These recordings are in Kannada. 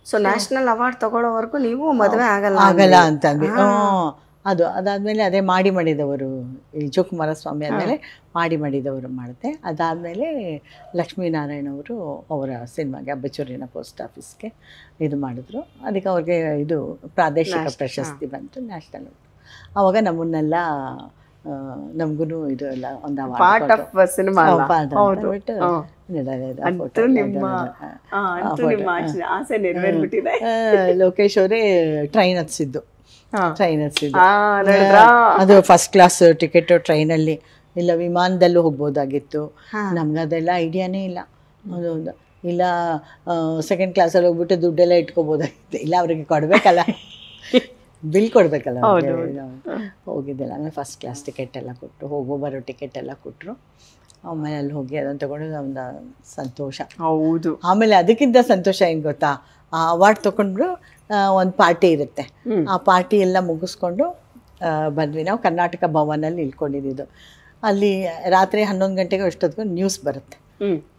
ಸೊ ನ್ಯಾಷನಲ್ ಅವಾರ್ಡ್ ತಗೊಳ್ಳೋವರೆಗೂ ನೀವು ಮದುವೆ ಆಗಲ್ಲ ಅಂತಂದ್ವಿ. ಅದಾದಮೇಲೆ ಅದೇ ಮಾಡಿದವರು ಈ ಕುಮಾರಸ್ವಾಮಿ ಆದಮೇಲೆ ಮಾಡಿದವರು ಮಾಡುತ್ತೆ. ಅದಾದಮೇಲೆ ಲಕ್ಷ್ಮೀನಾರಾಯಣ ಅವರು ಅವರ ಸಿನಿಮಾಗೆ ಅಬ್ಬಚೂರಿನ ಪೋಸ್ಟ್ ಆಫೀಸ್ಗೆ ಇದು ಮಾಡಿದ್ರು. ಅದಕ್ಕೆ ಅವ್ರಿಗೆ ಇದು ಪ್ರಾದೇಶಿಕ ಪ್ರಶಸ್ತಿ ಬಂತು, ನ್ಯಾಷನಲ್. ಆವಾಗ ನಮ್ಮನ್ನೆಲ್ಲ ನಮಗೂ ಇದು ಎಲ್ಲ ಒಂದು ಪಾರ್ಟ್ ಆಫ್ ಸಿನಿಮಾ ಆಸೆ ನೆರವೇರ್ಬಿಟ್ಟಿದೆ. ಲೋಕೇಶ್ ಅವರೇ ಟ್ರೈನ್ ಹತ್ಸಿದ್ದು. ಅದು ಫಸ್ಟ್ ಕ್ಲಾಸ್ ಟಿಕೆಟ್ ಟ್ರೈನಲ್ಲಿ, ಇಲ್ಲ ವಿಮಾನದಲ್ಲೂ ಹೋಗ್ಬೋದಾಗಿತ್ತು. ನಮ್ಗೆ ಅದೆಲ್ಲ ಐಡಿಯಾನೇ ಇಲ್ಲ. ಅದೊಂದು ಇಲ್ಲ ಸೆಕೆಂಡ್ ಕ್ಲಾಸಲ್ಲಿ ಹೋಗ್ಬಿಟ್ಟು ದುಡ್ಡೆಲ್ಲ ಇಟ್ಕೋಬೋದಾಗಿತ್ತು. ಇಲ್ಲ ಅವ್ರಿಗೆ ಕೊಡಬೇಕಲ್ಲ, ಬಿಲ್ ಕೊಡಬೇಕಲ್ಲ. ಹೋಗಿದ್ದೆಲ್ಲ ಆಮೇಲೆ ಫಸ್ಟ್ ಕ್ಲಾಸ್ ಟಿಕೆಟ್ ಎಲ್ಲ ಕೊಟ್ಟರು, ಹೋಗೋ ಬರೋ ಟಿಕೆಟ್ ಎಲ್ಲ ಕೊಟ್ಟರು. ಆಮೇಲೆ ಅಲ್ಲಿ ಹೋಗಿ ಅದನ್ನು ತಗೊಂಡು ಒಂದು ಸಂತೋಷ. ಹೌದು. ಆಮೇಲೆ ಅದಕ್ಕಿಂತ ಸಂತೋಷ ಏನು ಗೊತ್ತಾ, ಆ ಅವಾರ್ಡ್ ತೊಗೊಂಡ್ರು ಒಂದು ಪಾರ್ಟಿ ಇರುತ್ತೆ. ಆ ಪಾರ್ಟಿ ಎಲ್ಲ ಮುಗಿಸ್ಕೊಂಡು ಬಂದ್ವಿ. ನಾವು ಕರ್ನಾಟಕ ಭವನಲ್ಲಿ ಇಳ್ಕೊಂಡಿದ್ದು. ಅಲ್ಲಿ ರಾತ್ರಿ 11 ಗಂಟೆಗೆ ಎಷ್ಟೊತ್ತಿಗೂ ನ್ಯೂಸ್ ಬರುತ್ತೆ.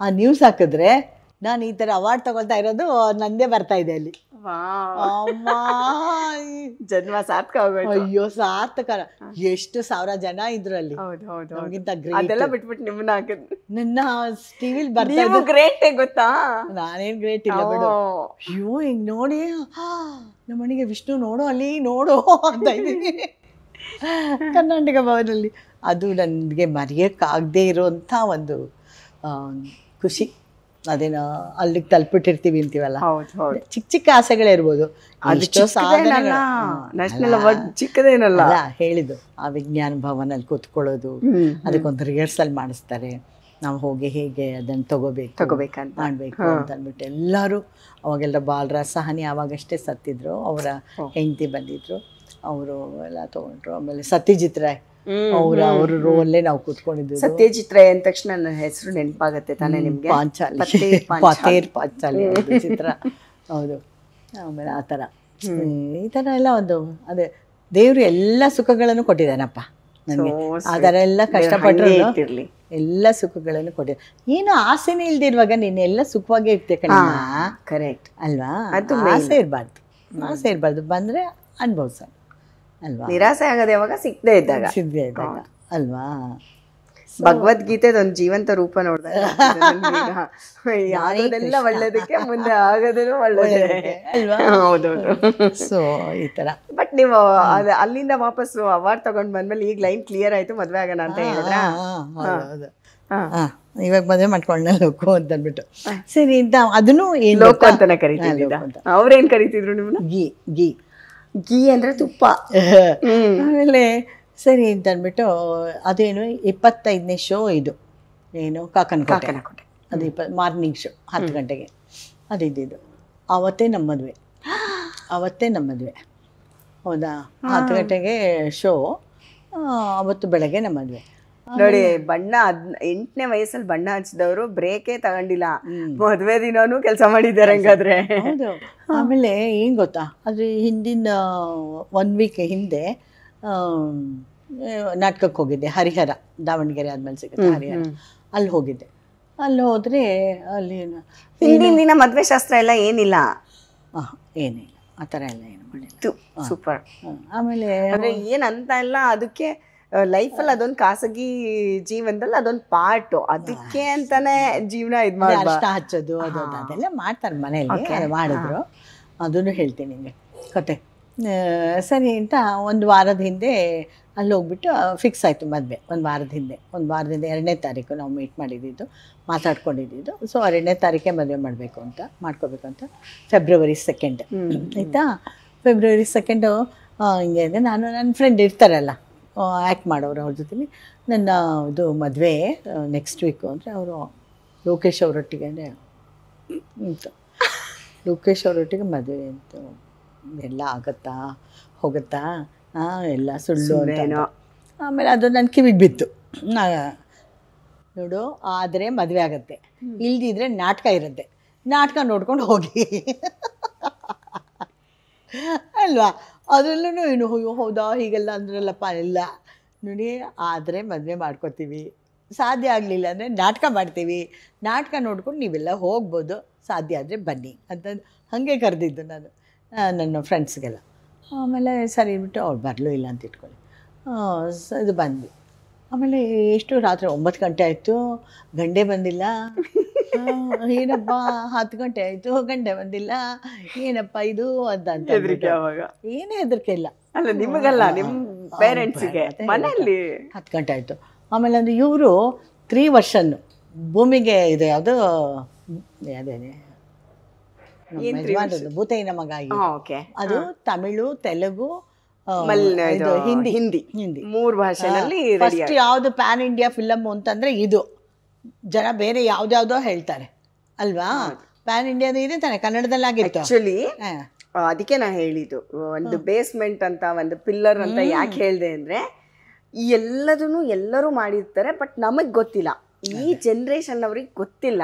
ಆ ನ್ಯೂಸ್ ಹಾಕಿದ್ರೆ ನಾನು ಈ ಥರ ಅವಾರ್ಡ್ ತಗೊಳ್ತಾ ಇರೋದು ನಂದೇ ಬರ್ತಾ ಇದೆ ಅಲ್ಲಿ. ಜನ್ಮ ಸಾರ್ಥಕ ಆಗೋಯ್ತು. ಅಯ್ಯೋ ಸಾರ್ಥಕ. ಎಷ್ಟು ಸಾವಿರ ಜನ ಇದ್ರು ಅಲ್ಲಿ. ನಮ್ಗಿಂತ ಅದೆಲ್ಲ ಬಿಟ್ಬಿಟ್ಟು ನಿಮ್ಮನ್ನ ಹಾಕಿದ್ರು. ನನ್ನ ಟಿವಿಲಿ ಬರ್ತಾ ಇದ್ದು. ಗ್ರೇಟ್ ಗೊತ್ತಾ? ನಾನೇನ್ ಗ್ರೇಟ್ ಇಲ್ಲ ಬಿಡು. ಅಯ್ಯೋ ಹಿಂಗ್ ನೋಡಿ ನಮ್ಮನಿಗೆ ವಿಷ್ಣು ನೋಡು ಅಲ್ಲಿ ನೋಡು ಅಂತ ಇದ್ದೀನಿ ಕರ್ನಾಟಕ ಭವನಲ್ಲಿ. ಅದು ನನಗೆ ಮರೆಯೋಕ್ಕಾಗದೇ ಇರೋಂಥ ಒಂದು ಖುಷಿ. ಅದೇನೋ ಅಲ್ಲಿಗೆ ತಲುಪಿಟ್ಟಿರ್ತೀವಿ ಅಂತೀವಲ್ಲ, ಚಿಕ್ಕ ಚಿಕ್ಕ ಆಸೆಗಳೇ ಇರ್ಬೋದು. ನ್ಯಾಷನಲ್ ಅವಾರ್ಡ್ ಚಿಕ್ಕದೇನಲ್ಲ ಹೇಳಿದ್ದು. ಆ ವಿಜ್ಞಾನ ಭವನಲ್ಲಿ ಕೂತ್ಕೊಳ್ಳೋದು, ಅದಕ್ಕೊಂದು ರಿಹರ್ಸಲ್ ಮಾಡಿಸ್ತಾರೆ. ನಾವು ಹೋಗಿ ಹೇಗೆ ಅದನ್ನು ತಗೋಬೇಕಂತ ಮಾಡಬೇಕು ಅಂತ ಅಂದ್ಬಿಟ್ಟು ಎಲ್ಲರೂ. ಅವಾಗೆಲ್ಲ ಬಾಲರಾಜ್ ಸಹಾನಿ ಆವಾಗಷ್ಟೇ ಸತ್ತಿದ್ರು, ಅವರ ಹೆಂಡತಿ ಬಂದಿದ್ರು, ಅವರು ಎಲ್ಲ ತೊಗೊಂಡ್ರು. ಆಮೇಲೆ ಸತ್ಯಜಿತ್ ರಾಯ್ ಅವ್ರ ರೋಲ್ಲೇ ನಾವು ಕೂತ್ಕೊಂಡಿದ್ವಿ. ಸತ್ಯಜಿತ್ ರಾಯ್ ಅಂದ ತಕ್ಷಣ ನನ್ನ ಹೆಸರು ನೆನಪಾಗತ್ತೆ ತಾನೇ ನಿಮ್ಗೆ? ಪಾಂಚಾಲಿ ಚಿತ್ರ. ಹೌದು. ಆಮೇಲೆ ಆ ಥರ ಈ ಥರ ಎಲ್ಲ ಒಂದು ಅದೇ ದೇವ್ರು ಎಲ್ಲ ಸುಖಗಳನ್ನು ಕೊಟ್ಟಿದ್ದಾನಪ್ಪ ನನಗೆ. ಆ ಥರ ಎಲ್ಲ ಕಷ್ಟಪಟ್ಟರು ಎಲ್ಲ ಸುಖಗಳನ್ನು ಕೊಟ್ಟಿದ್ದ. ಏನು ಆಸೆನೇ ಇಲ್ದಿರುವಾಗ ನೀನು ಎಲ್ಲ ಸುಖವಾಗೇ ಇರ್ತೆ ಕಣ. ಕರೆಕ್ಟ್ ಅಲ್ವಾ? ಅದು ಆಸೆ ಇರಬಾರ್ದು. ಬಂದರೆ ಅನುಭವಿಸ ಅಲ್ವಾ? ನಿರಾಸೆ ಆಗೋದು ಯಾವಾಗ? ಸಿಗದೆ ಇದ್ದಾಗ ಅಲ್ವಾ? ಭಗವದ್ಗೀತೆದೊಂದು ಜೀವಂತ ರೂಪ ನೋಡಿದಾಗ ಆಗೋದೆಲ್ಲ ಒಳ್ಳೇದಕ್ಕೆ, ಮುಂದೆ ಆಗೋದನ್ನು ಒಳ್ಳೇದೇ ಅಲ್ವಾ? ಹೌದೌದು. ಸೊ ಈ ಥರ. ಬಟ್ ನೀವು ಅಲ್ಲಿಂದ ವಾಪಸ್ಸು ಅವಾರ್ಡ್ ತಗೊಂಡು ಬಂದ್ಮೇಲೆ ಈಗ ಲೈನ್ ಕ್ಲಿಯರ್ ಆಯ್ತು, ಮದುವೆ ಆಗೋಣ ಅಂತ ಹೇಳಿದ್ರ? ಇವಾಗ ಮದುವೆ ಮಾಡ್ಕೊಂಡ ಲೋಕು ಅಂತ ಅಂದ್ಬಿಟ್ಟು ಸರಿ ಅಂತ ಅದನ್ನು ಲೋಕು ಅಂತಾನೆ ಕರಿತಿದ್ದ. ಅವ್ರೇನ್ ಕರಿತಿದ್ರು ನಿಮ್ಮನ್ನ? ಗೀ ಅಂದ್ರೆ ತುಪ್ಪ. ಆಮೇಲೆ ಸರಿ ಅಂತ ಅಂದ್ಬಿಟ್ಟು ಅದೇನು 25ನೇ ಶೋ ಇದು ಏನು ಕಾಕನಕೋಟೆ. ಅದು ಮಾರ್ನಿಂಗ್ ಶೋ 10 ಗಂಟೆಗೆ ಅದಿದ್ದು. ಅವತ್ತೇ ನಮ್ಮ ಮದುವೆ. ಹೌದಾ? 10 ಗಂಟೆಗೆ ಶೋ, ಅವತ್ತು ಬೆಳಗ್ಗೆ ನಮ್ಮ ಮದುವೆ. ನೋಡಿ, ಬಣ್ಣ 8ನೇ ವಯಸ್ಸಲ್ಲಿ ಬಣ್ಣ ಹಚ್ಚಿದವರು ಬ್ರೇಕೇ ತಗೊಂಡಿಲ್ಲ, ಮದುವೆ ದಿನನೂ ಕೆಲಸ ಮಾಡಿದ್ದಾರೆ ಹಂಗಾದ್ರೆ. ಹೌದು. ಆಮೇಲೆ ಏನು ಗೊತ್ತಾ, ಅದ್ರ ಹಿಂದಿನ 1 ವೀಕ್ ಹಿಂದೆ ನಾಟಕಕ್ಕೆ ಹೋಗಿದ್ದೆ. ಹರಿಹರ, ದಾವಣಗೆರೆ ಆದ್ಮೇಲೆ ಸಿಗುತ್ತೆ ಹರಿಹರ. ಅಲ್ಲಿ ಹೋಗಿದ್ದೆ. ಅಲ್ಲಿ ಹೋದ್ರೆ ಅಲ್ಲಿ ಹಿಂದಿನ ದಿನ ಮದುವೆ ಶಾಸ್ತ್ರ ಎಲ್ಲ ಏನಿಲ್ಲ, ಏನಿಲ್ಲ, ಆ ಥರ ಎಲ್ಲ ಏನು ಮಾಡಿಲ್ಲ. ಸೂಪರ್. ಆಮೇಲೆ ಏನಂತ ಇಲ್ಲ, ಅದಕ್ಕೆ ಲೈಫಲ್ಲಿ ಅದೊಂದು ಖಾಸಗಿ ಜೀವನದಲ್ಲಿ ಅದೊಂದು ಪಾರ್ಟು, ಅದಕ್ಕೆ ಅಂತಾನೆ ಜೀವನ ಇದು ಮಾಡಿ ಅಷ್ಟ ಹಚ್ಚೋದು ಅದೆಲ್ಲ ಮಾಡ್ತಾರೆ ಮನೆಯಲ್ಲಿ. ಮಾಡಿದ್ರು, ಅದನ್ನು ಹೇಳ್ತೀನಿ ನಿಮಗೆ ಕತೆ. ಸರಿ ಅಂತ 1 ವಾರದ ಹಿಂದೆ ಅಲ್ಲಿ ಹೋಗ್ಬಿಟ್ಟು ಫಿಕ್ಸ್ ಆಯಿತು ಮದುವೆ. 1 ವಾರದ ಹಿಂದೆ 2ನೇ ತಾರೀಕು ನಾವು ಮೀಟ್ ಮಾಡಿದ್ದು, ಮಾತಾಡ್ಕೊಂಡಿದ್ದು. ಸೊ 2ನೇ ತಾರೀಕೆ ಮದುವೆ ಮಾಡಬೇಕು ಅಂತ ಮಾಡ್ಕೋಬೇಕಂತ. ಫೆಬ್ರವರಿ 2 ಆಯಿತಾ? ಫೆಬ್ರವರಿ 2 ಹಿಂಗೆ ಇದೆ. ನಾನು ನನ್ನ ಫ್ರೆಂಡ್ ಇರ್ತಾರಲ್ಲ ಆ್ಯಕ್ಟ್ ಮಾಡೋರು, ಅವ್ರ ಜೊತೆಲಿ ನನ್ನ ಇದು ಮದುವೆ ನೆಕ್ಸ್ಟ್ ವೀಕು ಅಂದರೆ ಅವರು ಲೋಕೇಶ್ ಅವರೊಟ್ಟಿಗೆ ಅಂತ ಲೋಕೇಶ್ ಅವರೊಟ್ಟಿಗೆ ಮದುವೆ ಅಂತ ಎಲ್ಲ ಆಗುತ್ತಾ ಹೋಗುತ್ತಾ ಎಲ್ಲ ಸುಳ್ಳು ಅಂತ. ಆಮೇಲೆ ಅದು ನನ್ನ ಕಿವಿಗೆ ಬಿತ್ತು. ನೋಡು, ಆದರೆ ಮದುವೆ ಆಗುತ್ತೆ, ಇಲ್ದಿದ್ರೆ ನಾಟಕ ಇರುತ್ತೆ, ನಾಟಕ ನೋಡ್ಕೊಂಡು ಹೋಗಿ ಅಲ್ವಾ? ಅದರಲ್ಲೂ ಏನು ಹೌದಾ ಹೀಗೆಲ್ಲ ಅಂದ್ರಲ್ಲಪ್ಪ. ಎಲ್ಲ ನೋಡಿ, ಆದರೆ ಮದುವೆ ಮಾಡ್ಕೋತೀವಿ, ಸಾಧ್ಯ ಆಗಲಿಲ್ಲ ಅಂದರೆ ನಾಟಕ ಮಾಡ್ತೀವಿ, ನಾಟಕ ನೋಡ್ಕೊಂಡು ನೀವೆಲ್ಲ ಹೋಗ್ಬೋದು, ಸಾಧ್ಯ ಆದರೆ ಬನ್ನಿ ಅಂತ ಹಾಗೆ ಕರೆದಿದ್ದು ನಾನು ನನ್ನ ಫ್ರೆಂಡ್ಸ್ಗೆಲ್ಲ. ಆಮೇಲೆ ಸರಿ ಬಿಟ್ಟು ಅವ್ರು ಬರಲೂ ಇಲ್ಲ ಅಂತ ಇಟ್ಕೊಳ್ಳಿ. ಇದು ಬಂದ್ವಿ. ಆಮೇಲೆ ಎಷ್ಟು ರಾತ್ರಿ 9 ಗಂಟೆ ಆಯಿತು, ಗಂಡೆ ಬಂದಿಲ್ಲ. ಏನಪ್ಪ 10 ಗಂಟೆ ಆಯಿತು, ಗಂಡೆ ಬಂದಿಲ್ಲ, ಏನಪ್ಪ ಇದು ಅಂತ ಏನೇ ಹೆದರಿಕೆ ಇಲ್ಲ. ಅಲ್ಲ ನಿಮಗಲ್ಲ, ನಿಮ್ಮ ಪೇರೆಂಟ್ಸಿಗೆ ಮನೆಯಲ್ಲಿ. 10 ಗಂಟೆ ಆಯಿತು. ಆಮೇಲೆ ಅಂದರೆ ಇವರು 3 ವರ್ಷನ್ನು ಭೂಮಿಗೆ ಇದು ಯಾವುದು ಅದೇನೆ ಭೂತೈನ ಮಗ, ಅದು ತಮಿಳು, ತೆಲುಗು, ಹಿಂದಿ ಹಿಂದಿ 3 ಭಾಷೆನಲ್ಲಿ. ಫಸ್ಟ್ ಯಾವುದು ಪ್ಯಾನ್ ಇಂಡಿಯಾ ಫಿಲಮ್ ಅಂತಂದರೆ ಇದು. ಜನ ಬೇರೆ ಯಾವ್ದ್ಯಾವುದೋ ಹೇಳ್ತಾರೆ ಅಲ್ವಾ, ಪ್ಯಾನ್ ಇಂಡಿಯಾದ ಇದೆ ತಾನೆ, ಕನ್ನಡದಲ್ಲಾಗಿತ್ತು ಆಕ್ಚುಲಿ. ಅದಕ್ಕೆ ನಾ ಹೇಳಿದ್ದು ಒಂದು ಬೇಸ್ಮೆಂಟ್ ಅಂತ, ಒಂದು ಪಿಲ್ಲರ್ ಅಂತ ಯಾಕೆ ಹೇಳಿದೆ ಅಂದರೆ, ಈ ಎಲ್ಲದನ್ನು ಎಲ್ಲರೂ ಮಾಡಿರ್ತಾರೆ, ಬಟ್ ನಮಗೆ ಗೊತ್ತಿಲ್ಲ, ಈ ಜನ್ರೇಷನ್ ಅವ್ರಿಗೆ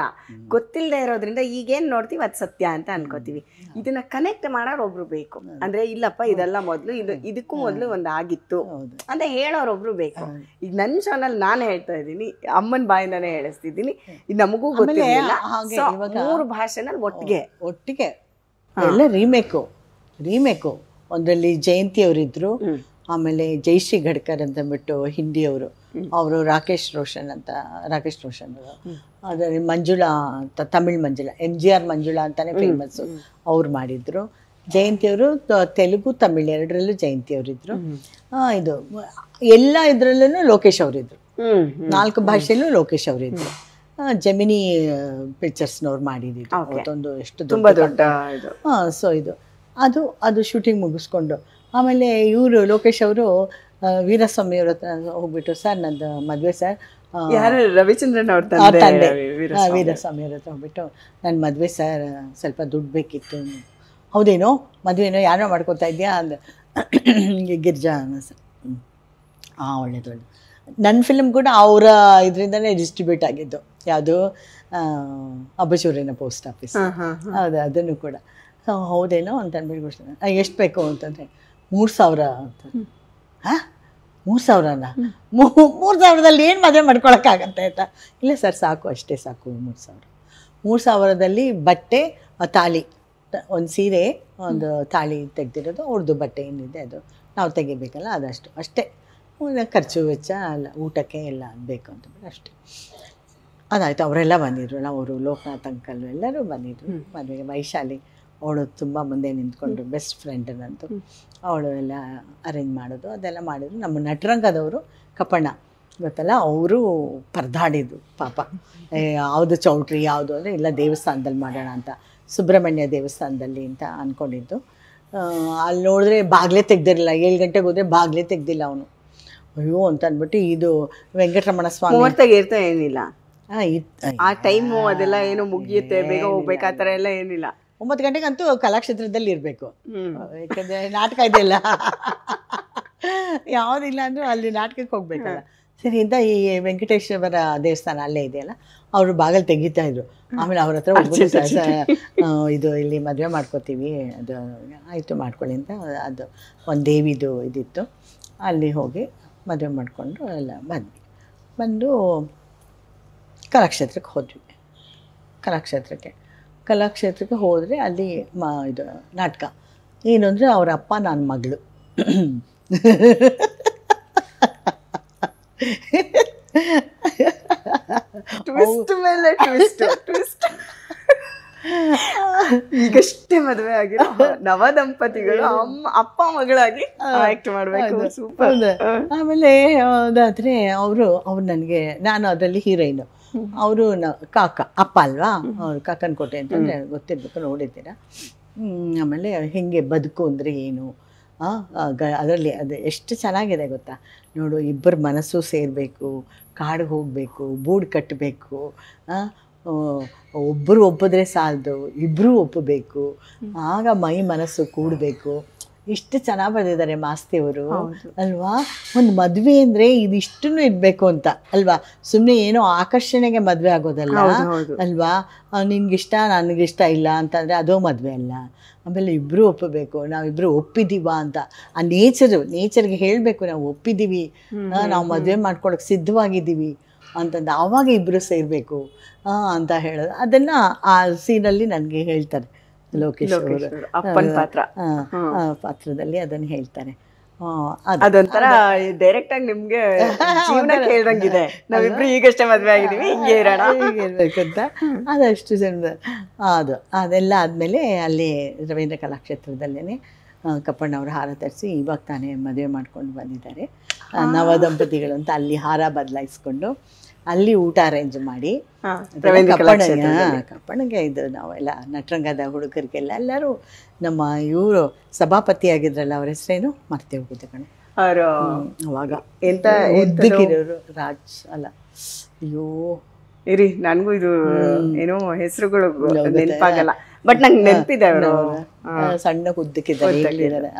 ಗೊತ್ತಿಲ್ಲದೆ ಇರೋದ್ರಿಂದ ಈಗೇನು ನೋಡ್ತೀವಿ ಅದು ಸತ್ಯ ಅಂತ ಅನ್ಕೋತೀವಿ. ಇದನ್ನ ಕನೆಕ್ಟ್ ಮಾಡೋರು ಒಬ್ರು ಬೇಕು. ಅಂದ್ರೆ ಇಲ್ಲಪ್ಪ ಇದೆಲ್ಲ ಮೊದಲು ಇದಕ್ಕೂ ಮೊದಲು ಒಂದು ಆಗಿತ್ತು ಅಂತ ಹೇಳೋರೊಬ್ರು ಬೇಕು. ಈಗ ನನ್ನ ಚಾನಲ್ ನಾನು ಹೇಳ್ತಾ ಇದ್ದೀನಿ, ಅಮ್ಮನ ಬಾಯಿಂದಾನೇ ಹೇಳಿಸ್ತಿದ್ದೀನಿ, ಇದು ನಮಗೂ ಗೊತ್ತಿಲ್ಲ. 3 ಭಾಷೆನಲ್ಲಿ ಒಟ್ಟಿಗೆ ಎಲ್ಲ ರೀಮೇಕು. ಒಂದರಲ್ಲಿ ಜಯಂತಿ ಅವರಿದ್ರು, ಆಮೇಲೆ ಜಯಶ್ರೀ ಘಡ್ಕರ್ ಅಂತ ಅಂದ್ಬಿಟ್ಟು ಹಿಂದಿಯವರು, ಅವರು ರಾಕೇಶ್ ರೋಷನ್ ಅವರು. ಅದರಲ್ಲಿ ಮಂಜುಳಾ ಅಂತ, ತಮಿಳ್ ಮಂಜುಳಾ, MGR ಮಂಜುಳಾ ಅಂತಾನೆ ಫೇಮಸ್ಸು, ಅವ್ರು ಮಾಡಿದ್ರು. ಜಯಂತಿಯವರು ತೆಲುಗು ತಮಿಳ್ ಎರಡರಲ್ಲೂ ಜಯಂತಿಯವರಿದ್ರು. ಇದು ಎಲ್ಲ ಇದರಲ್ಲೂ ಲೋಕೇಶ್ ಅವರಿದ್ರು, 4 ಭಾಷೆಯಲ್ಲೂ ಲೋಕೇಶ್ ಅವರಿದ್ರು. ಜೆಮಿನಿ ಪಿಕ್ಚರ್ಸ್ನವ್ರು ಮಾಡಿದ್ದು ಅದೊಂದು ಎಷ್ಟು ದೊಡ್ಡ. ಸೊ ಇದು ಅದು ಶೂಟಿಂಗ್ ಮುಗಿಸ್ಕೊಂಡು ಆಮೇಲೆ ಇವರು ಲೋಕೇಶ್ ಅವರು ವೀರಸ್ವಾಮಿ ಅವ್ರ ಹತ್ರ ಹೋಗ್ಬಿಟ್ಟು, ಸರ್ ನಂದು ಮದುವೆ ಸರ್, ರವಿಚಂದ್ರನ್ ಅವ್ರ ತಂದೆ ವೀರಸ್ವಾಮಿ ಅವ್ರ ಹತ್ರ ಹೋಗ್ಬಿಟ್ಟು, ನನ್ನ ಮದುವೆ ಸರ್, ಸ್ವಲ್ಪ ದುಡ್ಡು ಬೇಕಿತ್ತು. ಹೌದೇನೋ ಮದುವೆನೋ ಯಾರೋ ಮಾಡ್ಕೊತಾ ಇದೆಯಾ ಅಂದ. ಗಿರ್ಜಾ ಸರ್, ಒಳ್ಳೇದು. ನನ್ನ ಫಿಲ್ಮ್ ಕೂಡ ಅವರ ಇದರಿಂದನೇ ಡಿಸ್ಟ್ರಿಬ್ಯೂಟ್ ಆಗಿದ್ದು, ಯಾವುದು ಅಬ್ಬಚೂರಿನ ಪೋಸ್ಟ್ ಆಫೀಸ್, ಹೌದು, ಅದನ್ನು ಕೂಡ. ಹೌದೇನೋ ಅಂತ ಅಂದ್ಬಿಟ್ಟು, ಎಷ್ಟು ಬೇಕು ಅಂತಂದರೆ 3,000 ಅಂತ. 3,000ನಾ? 3,000ದಲ್ಲಿ ಏನು ಮದುವೆ ಮಾಡ್ಕೊಳಕ್ಕಾಗತ್ತೆ ಆಯಿತಾ? ಇಲ್ಲ ಸರ್, ಸಾಕು, ಅಷ್ಟೇ ಸಾಕು, 3,000ದಲ್ಲಿ ಬಟ್ಟೆ, ತಾಳಿ, ಒಂದು ಸೀರೆ, ಒಂದು ತಾಳಿ ತೆಗೆದಿರೋದು, ಅವ್ರದ್ದು ಬಟ್ಟೆ ಏನಿದೆ ಅದು ನಾವು ತೆಗಿಬೇಕಲ್ಲ, ಅಷ್ಟೇ. ಖರ್ಚು ವೆಚ್ಚ ಎಲ್ಲ, ಊಟಕ್ಕೆ ಎಲ್ಲ ಬೇಕು ಅಂತಂದ್ರೆ ಅಷ್ಟೇ. ಅದಾಯಿತು. ಅವರೆಲ್ಲ ಬಂದಿದ್ರು, ಅವರು ಲೋಕನಾಥ್ ಅಂಕಲ್ ಎಲ್ಲರೂ ಬಂದಿದ್ರು ಮದುವೆಗೆ. ವೈಶಾಲಿ ಅವಳು ತುಂಬ ಮುಂದೆ ನಿಂತ್ಕೊಂಡ್ರು, ಬೆಸ್ಟ್ ಫ್ರೆಂಡ್ ನಂತು. ಅವಳು ಎಲ್ಲ ಅರೇಂಜ್ ಮಾಡೋದು ಅದೆಲ್ಲ ಮಾಡಿದ್ರು. ನಮ್ಮ ನಟರಂಗದವರು ಕಪ್ಪಣ್ಣ ಗೊತ್ತಲ್ಲ, ಅವರು ಪರದಾಡಿದ್ರು ಪಾಪ, ಯಾವುದು ಚೌಟ್ರಿ ಯಾವುದು ಅಂದರೆ ಇಲ್ಲ ದೇವಸ್ಥಾನದಲ್ಲಿ ಮಾಡೋಣ ಅಂತ, ಸುಬ್ರಹ್ಮಣ್ಯ ದೇವಸ್ಥಾನದಲ್ಲಿ ಅಂತ ಅಂದ್ಕೊಂಡಿದ್ದು. ಅಲ್ಲಿ ನೋಡಿದ್ರೆ ಬಾಗಿಲೇ ತೆಗ್ದಿರಲಿಲ್ಲ, 7 ಗಂಟೆಗೆ ಹೋದರೆ ಬಾಗಿಲೇ ತೆಗ್ದಿಲ್ಲ ಅವನು. ಅಯ್ಯೋ ಅಂತ ಅಂದ್ಬಿಟ್ಟು, ಇದು ವೆಂಕಟರಮಣ ಸ್ವಾಮಿ ಇರ್ತಾ ಏನಿಲ್ಲ ಆ ಟೈಮು, ಅದೆಲ್ಲ ಏನೋ ಮುಗಿಯುತ್ತೆ, ಬೇಗ ಹೋಗ್ಬೇಕು, ಆ ಥರ ಎಲ್ಲ ಏನಿಲ್ಲ. 9 ಗಂಟೆಗಂತೂ ಕಲಾಕ್ಷೇತ್ರದಲ್ಲಿ ಇರಬೇಕು, ಯಾಕಂದರೆ ನಾಟಕ ಇದೆಯಲ್ಲ, ಯಾವುದಿಲ್ಲ ಅಂದರೂ ಅಲ್ಲಿ ನಾಟಕಕ್ಕೆ ಹೋಗ್ಬೇಕಲ್ಲ. ಸರಿ ಅಂತ ಈ ವೆಂಕಟೇಶ್ವರ ದೇವಸ್ಥಾನ ಅಲ್ಲೇ ಇದೆಯಲ್ಲ, ಅವರು ಬಾಗಿಲು ತೆಗಿತಾ ಇದ್ರು. ಆಮೇಲೆ ಅವ್ರ ಹತ್ರ ಇದು ಇಲ್ಲಿ ಮದುವೆ ಮಾಡ್ಕೋತೀವಿ, ಅದು ಆಯಿತು ಮಾಡ್ಕೊಳ್ಳಿ ಅಂತ, ಅದು ಒಂದು ದೇವಿದು ಇದಿತ್ತು, ಅಲ್ಲಿ ಹೋಗಿ ಮದುವೆ ಮಾಡಿಕೊಂಡು ಎಲ್ಲ ಬಂದು ಕಲಾಕ್ಷೇತ್ರಕ್ಕೆ ಹೋದ್ವಿ. ಕಲಾಕ್ಷೇತ್ರಕ್ಕೆ ಹೋದರೆ ಅಲ್ಲಿ ಇದು ನಾಟಕ ಏನು ಅಂದರೆ, ಅವ್ರ ಅಪ್ಪ ನನ್ನ ಮಗಳು. ಈಗಷ್ಟೇ ಮದುವೆ ಆಗಿರೋ ನವ ದಂಪತಿಗಳು ಅಪ್ಪ ಮಗಳಾಗಿ ಆಕ್ಟ್ ಮಾಡಬೇಕು. ಸೂಪರ್. ಆಮೇಲೆ ಅದಾದರೆ ಅವರು ನನಗೆ, ನಾನು ಅದರಲ್ಲಿ ಹೀರೋಯಿನು, ಅವರು ಅಪ್ಪ ಅಲ್ವಾ, ಅವ್ರು ಕಾಕನಕೋಟೆ ಅಂತಂದರೆ ಗೊತ್ತಿರಬೇಕು, ನೋಡಿದ್ದೀರಾ. ಆಮೇಲೆ ಹೇಗೆ ಬದುಕು ಅಂದರೆ ಏನು, ಅದರಲ್ಲಿ ಅದು ಎಷ್ಟು ಚೆನ್ನಾಗಿದೆ ಗೊತ್ತಾ. ನೋಡು, ಇಬ್ಬರು ಮನಸ್ಸು ಸೇರಬೇಕು, ಕಾಡಿಗೆ ಹೋಗಬೇಕು, ಬೂಡು ಕಟ್ಟಬೇಕು, ಒಬ್ಬರು ಒಪ್ಪಿದ್ರೆ ಸಾಲದು, ಇಬ್ಬರೂ ಒಪ್ಪಬೇಕು, ಆಗ ಮೈ ಮನಸ್ಸು ಕೂಡಬೇಕು. ಇಷ್ಟು ಚೆನ್ನಾಗಿ ಬರೆದಿದ್ದಾರೆ ಮಾಸ್ತಿಯವರು ಅಲ್ವಾ. ಒಂದು ಮದುವೆ ಅಂದರೆ ಇದಿಷ್ಟನ್ನು ಇರಬೇಕು ಅಂತ ಅಲ್ವಾ, ಸುಮ್ಮನೆ ಏನೋ ಆಕರ್ಷಣೆಗೆ ಮದುವೆ ಆಗೋದಲ್ಲ ಅಲ್ವಾ. ನಿನ್ಗಿಷ್ಟ ನನಗಿಷ್ಟ ಇಲ್ಲ ಅಂತಂದರೆ ಅದೋ ಮದುವೆ ಅಲ್ಲ. ಆಮೇಲೆ ಇಬ್ಬರೂ ಒಪ್ಪಬೇಕು, ನಾವಿಬ್ಬರು ಒಪ್ಪಿದ್ದೀವ ಅಂತ ಆ ನೇಚರ್ಗೆ ಹೇಳಬೇಕು, ನಾವು ಒಪ್ಪಿದ್ದೀವಿ, ನಾವು ಮದುವೆ ಮಾಡ್ಕೊಳಕ್ಕೆ ಸಿದ್ಧವಾಗಿದ್ದೀವಿ ಅಂತಂದು ಆವಾಗ ಇಬ್ಬರು ಸೇರಬೇಕು ಅಂತ ಹೇಳೋದು ಅದನ್ನು ಆ ಸೀನಲ್ಲಿ ನನಗೆ ಹೇಳ್ತಾರೆ ಲೋಕೇಶ್ ಅವರು ಅಪ್ಪನ ಪಾತ್ರ ಪಾತ್ರದಲ್ಲಿ ಅದನ್ನು ಹೇಳ್ತಾರೆ. ಅದೊಂಥರ ಡೈರೆಕ್ಟ್ ಆಗಿ ನಿಮ್ಗೆ ಜೀವನ ಕೇಳ್ದಂಗಿದೆ. ನಾವಿಬ್ರು ಈಗಷ್ಟೇ ಮದ್ವೆ ಆಗಿದೀವಿ, ಹಿಂಗೆ ಇರೋಣ, ಹೀಗೆ ಇರ್ಬೇಕು ಅಂತ ಅದಷ್ಟು ಜನ ಅದೆಲ್ಲ ಆದಮೇಲೆ ಅಲ್ಲಿ ರವೀಂದ್ರ ಕಲಾಕ್ಷೇತ್ರದಲ್ಲೇ ಕಪ್ಪಣ್ಣವ್ರ ಹಾರ ತರಿಸಿ ಇವಾಗ ತಾನೇ ಮದುವೆ ಮಾಡ್ಕೊಂಡು ಬಂದಿದ್ದಾರೆ ನವ ದಂಪತಿಗಳು ಅಂತ. ಅಲ್ಲಿ ಹಾರ ಬದಲಾಯಿಸ್ಕೊಂಡು ಅಲ್ಲಿ ಊಟ ಅರೇಂಜ್ ಮಾಡಿ ಕಪ್ಪಣ್ಣಗೆ ಇದು ನಾವೆಲ್ಲ ನಟರಂಗದ ಹುಡುಗರಿಗೆಲ್ಲ ಎಲ್ಲರೂ ನಮ್ಮ ಇವರು ಸಭಾಪತಿ ಆಗಿದ್ರಲ್ಲ ಅವ್ರ ಹೆಸರೇನು ಮರ್ತೇ ಹೋಗಿದ್ದೆ ಕಣೆ ಅವಾಗ ಎಂತ ಉದ್ದಕ್ಕಿರೋರು ರಾಜ್ ಅಲ್ಲ ಅಯ್ಯೋ ಇರಿ ನನಗೂ ಇದು ಏನೋ ಹೆಸರುಗಳು ನೆನಪಾಗಲ್ಲ ಬಟ್ ನಂಗೆ ನೆನಪಿದೆ ಅವರು ಸಣ್ಣ ಉದ್ದಕ್ಕಿದ್ದಾರೆ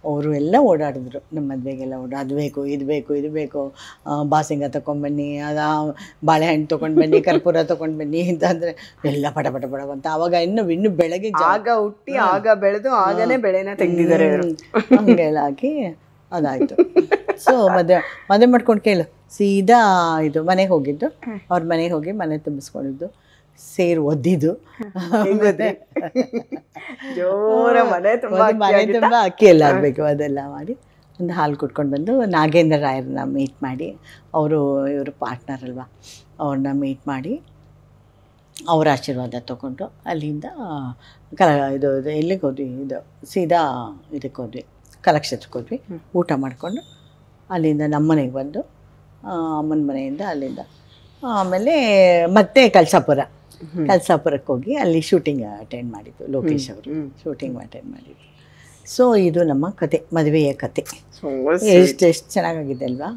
ಅವರು ಎಲ್ಲ ಓಡಾಡಿದ್ರು ನಮ್ಮ ಮದುವೆಗೆಲ್ಲ ಅದು ಬೇಕು ಇದು ಬೇಕು ಇದು ಬೇಕು ಬಾಸಿಂಗ ತೊಗೊಂಡ್ಬನ್ನಿ ಬಾಳೆಹಣ್ಣು ತೊಗೊಂಡು ಬನ್ನಿ ಕರ್ಪೂರ ತೊಗೊಂಡು ಬನ್ನಿ ಅಂತಂದರೆ ಎಲ್ಲ ಪಟ ಪಟ ಪಟ ಅಂತ. ಆವಾಗ ಇನ್ನು ಬೆಳಗ್ಗೆ ಆಗ ಹುಟ್ಟಿ ಆಗ ಬೆಳೆದು ಆಗನೇ ಬೆಳೆನ ತೆಗೆದಿದ್ದಾರೆ ಹಂಗೆಲ್ಲ ಹಾಕಿ ಅದಾಯಿತು. ಸೊ ಮದುವೆ ಮಾಡ್ಕೊಂಡು ಕೇಳು ಸೀದಾ ಇದು ಮನೆಗೆ ಹೋಗಿದ್ದು, ಅವ್ರ ಮನೆಗೆ ಹೋಗಿ ಮನೆ ತುಂಬಿಸ್ಕೊಂಡಿದ್ದು, ಸೇರು ಒದ್ದಿದ್ದು, ಜೋರ ಮನೆ ತುಂಬ ಅಕ್ಕಿ ಎಲ್ಲ ಆಗಬೇಕು ಅದೆಲ್ಲ ಮಾಡಿ ಒಂದು ಹಾಲು ಕುಟ್ಕೊಂಡು ಬಂದು ನಾಗೇಂದ್ರ ರಾಯರನ್ನ ಮೀಟ್ ಮಾಡಿ, ಇವರು ಪಾರ್ಟ್ನರ್ ಅಲ್ವಾ, ಅವ್ರನ್ನ ಮೀಟ್ ಮಾಡಿ ಅವ್ರ ಆಶೀರ್ವಾದ ತೊಗೊಂಡು ಅಲ್ಲಿಂದ ಇದು ಎಲ್ಲಿಗೆ ಹೋದ್ವಿ, ಇದು ಸೀದಾ ಇದಕ್ಕೆ ಹೋದ್ವಿ ಕಲಾಕ್ಷೇತ್ರಕ್ಕೆ ಹೋದ್ವಿ. ಊಟ ಮಾಡಿಕೊಂಡು ಅಲ್ಲಿಂದ ನಮ್ಮ ಮನೆಗೆ ಬಂದು ಅಮ್ಮನ ಮನೆಯಿಂದ ಅಲ್ಲಿಂದ ಆಮೇಲೆ ಮತ್ತೆ ಕಲ್ಸಾಪುರಕ್ಕೆ ಹೋಗಿ ಅಲ್ಲಿ ಶೂಟಿಂಗ್ ಅಟೆಂಡ್ ಮಾಡಿದ್ದು ಲೋಕೇಶ್ ಅವರು ಶೂಟಿಂಗ್ ಅಟೆಂಡ್ ಮಾಡಿದ್ದು. ಸೊ ಇದು ನಮ್ಮ ಕತೆ, ಮದುವೆಯ ಕತೆ. ಎಷ್ಟು ಚೆನ್ನಾಗಿದೆ ಅಲ್ವಾ?